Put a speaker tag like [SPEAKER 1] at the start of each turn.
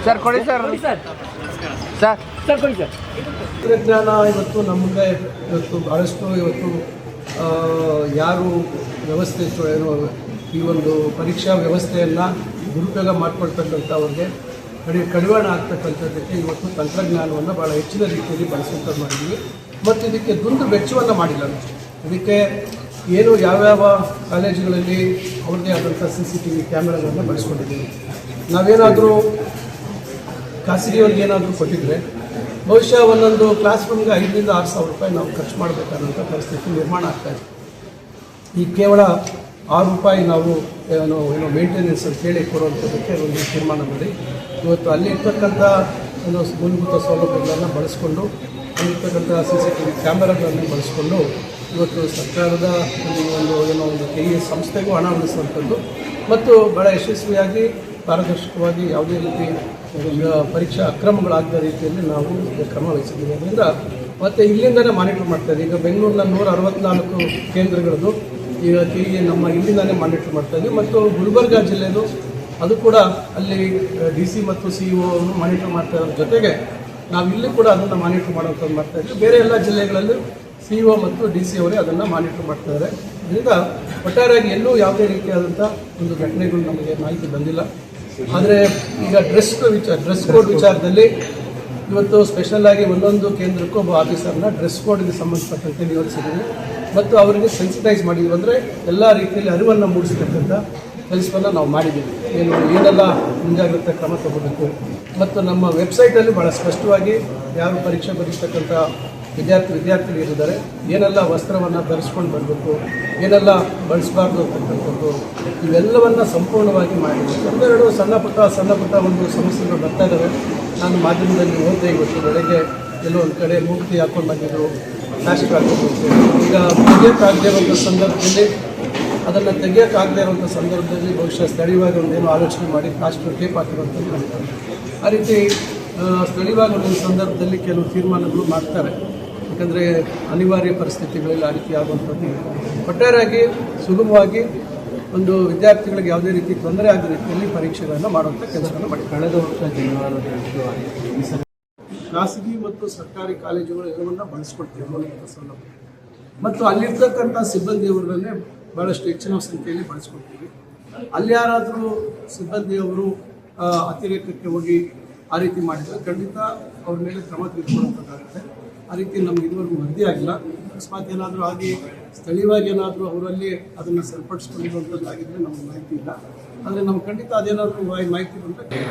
[SPEAKER 1] Sir ಕೊಡಿ sir sir sir ಕೊಡಿ sir.
[SPEAKER 2] ತಂತ್ರಜ್ಞಾನ ಇವತ್ತು ನಮ್ಮ ಮುಂದೆ ಇವತ್ತು ಭಾಳಷ್ಟು ಇವತ್ತು ಯಾರು ವ್ಯವಸ್ಥೆ ಏನೋ ಈ ಒಂದು ಪರೀಕ್ಷಾ ವ್ಯವಸ್ಥೆಯನ್ನು ದುರುಪಯೋಗ ಮಾಡಿಕೊಳ್ತಕ್ಕಂಥವ್ರಿಗೆ ಕಡಿವಾಣ ಆಗ್ತಕ್ಕಂಥದ್ದಕ್ಕೆ ಇವತ್ತು ತಂತ್ರಜ್ಞಾನವನ್ನು ಭಾಳ ಹೆಚ್ಚಿನ ರೀತಿಯಲ್ಲಿ ಬಳಸುವಂಥದ್ದು ಮಾಡಿದ್ದೀವಿ. ಮತ್ತು ಇದಕ್ಕೆ ದುಂದು ವೆಚ್ಚವನ್ನು ಮಾಡಿಲ್ಲ. ಇದಕ್ಕೆ ಏನು ಯಾವ್ಯಾವ ಕಾಲೇಜುಗಳಲ್ಲಿ ಅವ್ರದ್ದೇ ಆದಂಥ CCTV ಕ್ಯಾಮೆರಾಗಳನ್ನು ಬಳಸ್ಕೊಂಡಿದ್ದೀವಿ. ನಾವೇನಾದರೂ ಖಾಸಗಿಯವ್ರಿಗೆ ಏನಾದರೂ ಕೊಟ್ಟಿದ್ರೆ ಬಹುಶಃ ಒಂದೊಂದು ಕ್ಲಾಸ್ ರೂಮ್ಗೆ 5,000 to 6,000 ರೂಪಾಯಿ ನಾವು ಖರ್ಚು ಮಾಡಬೇಕಾದಂಥ ಪರಿಸ್ಥಿತಿ ನಿರ್ಮಾಣ ಆಗ್ತಾಯಿದೆ. ಈ ಕೇವಲ 6 ರೂಪಾಯಿ ನಾವು ಏನೋ ಮೇಂಟೆನೆನ್ಸ್ ಅಂತ ಹೇಳಿ ಕೊಡುವಂಥದ್ದಕ್ಕೆ ಒಂದು ತೀರ್ಮಾನ ಮಾಡಿ ಇವತ್ತು ಅಲ್ಲಿರ್ತಕ್ಕಂಥ ಒಂದು ಮೂಲಭೂತ ಸೌಲಭ್ಯಗಳನ್ನು ಬಳಸ್ಕೊಂಡು ಅಲ್ಲಿರ್ತಕ್ಕಂಥ CCTV ಕ್ಯಾಮೆರಾಗಳನ್ನು ಬಳಸ್ಕೊಂಡು ಇವತ್ತು ಸರ್ಕಾರದ ಒಂದು KE ಸಂಸ್ಥೆಗೂ ಹಣ ಉಳಿಸುವಂಥದ್ದು ಮತ್ತು ಭಾಳ ಯಶಸ್ವಿಯಾಗಿ ಪಾರದರ್ಶಕವಾಗಿ ಯಾವುದೇ ರೀತಿ ಪರೀಕ್ಷಾ ಅಕ್ರಮಗಳಾಗದ ರೀತಿಯಲ್ಲಿ ನಾವು ಕ್ರಮ ವಹಿಸಿದ್ದೀವಿ. ಅದರಿಂದ ಮತ್ತು ಇಲ್ಲಿಂದಲೇ ಮಾನಿಟರ್ ಮಾಡ್ತಾಯಿದ್ದೀವಿ. ಈಗ ಬೆಂಗಳೂರಿನ 164 ಕೇಂದ್ರಗಳದ್ದು ಈಗ KE ನಮ್ಮ ಇಲ್ಲಿಂದಲೇ ಮಾನಿಟರ್ ಮಾಡ್ತಾಯಿದ್ದೀವಿ. ಮತ್ತು ಗುಲ್ಬರ್ಗ ಜಿಲ್ಲೆದು ಅದು ಕೂಡ ಅಲ್ಲಿ DC ಮತ್ತು CEO ಮಾನಿಟರ್ ಮಾಡ್ತಾ ಇರೋದ್ರ ಜೊತೆಗೆ ನಾವು ಇಲ್ಲಿ ಕೂಡ ಅದನ್ನು ಮಾನಿಟರ್ ಮಾಡೋಂಥದ್ದು ಮಾಡ್ತಾಯಿದ್ದೀವಿ. ಬೇರೆ ಎಲ್ಲ ಜಿಲ್ಲೆಗಳಲ್ಲೂ CEO ಮತ್ತು DC ಅವರೇ ಅದನ್ನು ಮಾನಿಟರ್ ಮಾಡ್ತಾಯಿದ್ದಾರೆ. ಇದರಿಂದ ಒಟ್ಟಾರೆಯಾಗಿ ಎಲ್ಲೂ ಯಾವುದೇ ರೀತಿಯಾದಂಥ ಒಂದು ಘಟನೆಗಳು ನಮಗೆ ಮಾಹಿತಿ ಬಂದಿಲ್ಲ. ಆದರೆ ಈಗ ಡ್ರೆಸ್ ಕೋಡ್ ವಿಚಾರದಲ್ಲಿ ಇವತ್ತು ಸ್ಪೆಷಲಾಗಿ ಒಂದೊಂದು ಕೇಂದ್ರಕ್ಕೂ ಒಬ್ಬ ಆಫೀಸರ್ನ ಡ್ರೆಸ್ ಕೋಡ್ಗೆ ಸಂಬಂಧಪಟ್ಟಂತೆ ನಿಯೋಜಿಸಿದ್ದೀವಿ ಮತ್ತು ಅವರಿಗೆ ಸೆನ್ಸಿಟೈಸ್ ಮಾಡಿದ್ದೀವಿ. ಅಂದರೆ ಎಲ್ಲ ರೀತಿಯಲ್ಲಿ ಅರಿವನ್ನು ಮೂಡಿಸತಕ್ಕಂಥ ಕೆಲಸವನ್ನು ನಾವು ಮಾಡಿದ್ದೀವಿ. ಏನೆಲ್ಲ ಮುಂಜಾಗ್ರತೆ ಕ್ರಮ ತಗೋಬೇಕು ಮತ್ತು ನಮ್ಮ ವೆಬ್ಸೈಟಲ್ಲಿ ಭಾಳ ಸ್ಪಷ್ಟವಾಗಿ ಯಾರು ಪರೀಕ್ಷೆ ಬರೀತಕ್ಕಂಥ ವಿದ್ಯಾರ್ಥಿಗಳಿದ್ದಾರೆ ಏನೆಲ್ಲ ವಸ್ತ್ರವನ್ನು ಧರಿಸ್ಕೊಂಡು ಬರಬೇಕು, ಏನೆಲ್ಲ ಬಳಸಬಾರ್ದು ಅಂತಕ್ಕಂಥದ್ದು ಇವೆಲ್ಲವನ್ನು ಸಂಪೂರ್ಣವಾಗಿ ಮಾಡಿದ್ದೀವಿ. ಒಂದೆರಡು ಸಣ್ಣ ಪುಟ್ಟ ಒಂದು ಸಮಸ್ಯೆಗಳು ಬರ್ತಾ ಇದ್ದಾವೆ. ನಾನು ಮಾಧ್ಯಮದಲ್ಲಿ ಓದಿದೆ ಇವತ್ತು ಬೆಳಗ್ಗೆ ಎಲ್ಲೋ ಒಂದು ಕಡೆ ಮೂರ್ತಿ ಹಾಕೊಂಡು ಬಂದಿದ್ರು ಪ್ಲಾಸ್ಟಿಕ್ ಹಾಕೊಂಡು ಈಗ ತೆಗಿಯೋಕ್ಕಾಗದೇ ಇರುವಂಥ ಸಂದರ್ಭದಲ್ಲಿ ಅದನ್ನು ತೆಗಿಯೋಕ್ಕಾಗದೇ ಇರುವಂಥ ಸಂದರ್ಭದಲ್ಲಿ ಬಹುಶಃ ಸ್ಥಳೀಯವಾಗಿ ಒಂದೇನೋ ಆಲೋಚನೆ ಮಾಡಿ ಪ್ಲಾಸ್ಟಿಕ್ ಟೇಪ್ ಹಾಕಿರುವಂಥದ್ದು ಮಾಡ್ತಾರೆ. ಆ ರೀತಿ ಸ್ಥಳೀಯವಾಗಿ ಒಂದೊಂದು ಸಂದರ್ಭದಲ್ಲಿ ಕೆಲವು ತೀರ್ಮಾನಗಳು ಮಾಡ್ತಾರೆ. ಯಾಕಂದರೆ ಅನಿವಾರ್ಯ ಪರಿಸ್ಥಿತಿಗಳಲ್ಲಿ ಆ ರೀತಿ ಆಗುವಂಥದ್ದು ಒಟ್ಟಾರೆಯಾಗಿ ಸುಗಮವಾಗಿ ಒಂದು ವಿದ್ಯಾರ್ಥಿಗಳಿಗೆ ಯಾವುದೇ ರೀತಿ ತೊಂದರೆ ಆಗದ ರೀತಿಯಲ್ಲಿ ಪರೀಕ್ಷೆಗಳನ್ನು ಮಾಡುವಂಥ ಕೆಲಸವನ್ನು ಮಾಡಿ ಕಳೆದ ವರ್ಷ ಖಾಸಗಿ ಮತ್ತು ಸರ್ಕಾರಿ ಕಾಲೇಜುಗಳು ಎಲ್ಲವನ್ನ ಬಳಸ್ಕೊಡ್ತೀವಿ ಮೂಲಭೂತ ಸೌಲಭ್ಯ ಮತ್ತು ಅಲ್ಲಿರ್ತಕ್ಕಂಥ ಸಿಬ್ಬಂದಿಯವರನ್ನೇ ಭಾಳಷ್ಟು ಹೆಚ್ಚಿನ ಸಂಖ್ಯೆಯಲ್ಲಿ ಬಳಸ್ಕೊಡ್ತೀವಿ. ಅಲ್ಲಿ ಯಾರಾದರೂ ಸಿಬ್ಬಂದಿಯವರು ಅತಿರೇಕಕ್ಕೆ ಹೋಗಿ ಆ ರೀತಿ ಮಾಡಿದರೆ ಖಂಡಿತ ಅವ್ರ ಮೇಲೆ ಕ್ರಮ ತೆಗೆದುಕೊಳ್ಳುವಂಥದ್ದಾಗುತ್ತೆ. ಆ ರೀತಿ ನಮ್ಗೆ ಇದುವರೆಗೂ ವರದಿ ಆಗಿಲ್ಲ. ಅಕಸ್ಮಾತ್ ಏನಾದರೂ ಆಗಿ ಸ್ಥಳೀಯವಾಗಿ ಏನಾದರೂ ಅವರಲ್ಲಿ ಅದನ್ನು ಸರಿಪಡಿಸ್ಕೊಂಡಿರುವಂಥದ್ದಾಗಿದ್ದರೆ ನಮಗೆ ಮಾಹಿತಿ ಇಲ್ಲ. ಆದರೆ ನಮ್ಗೆ ಖಂಡಿತ ಅದೇನಾದರೂ ಮಾಹಿತಿ ಬಂದರೆ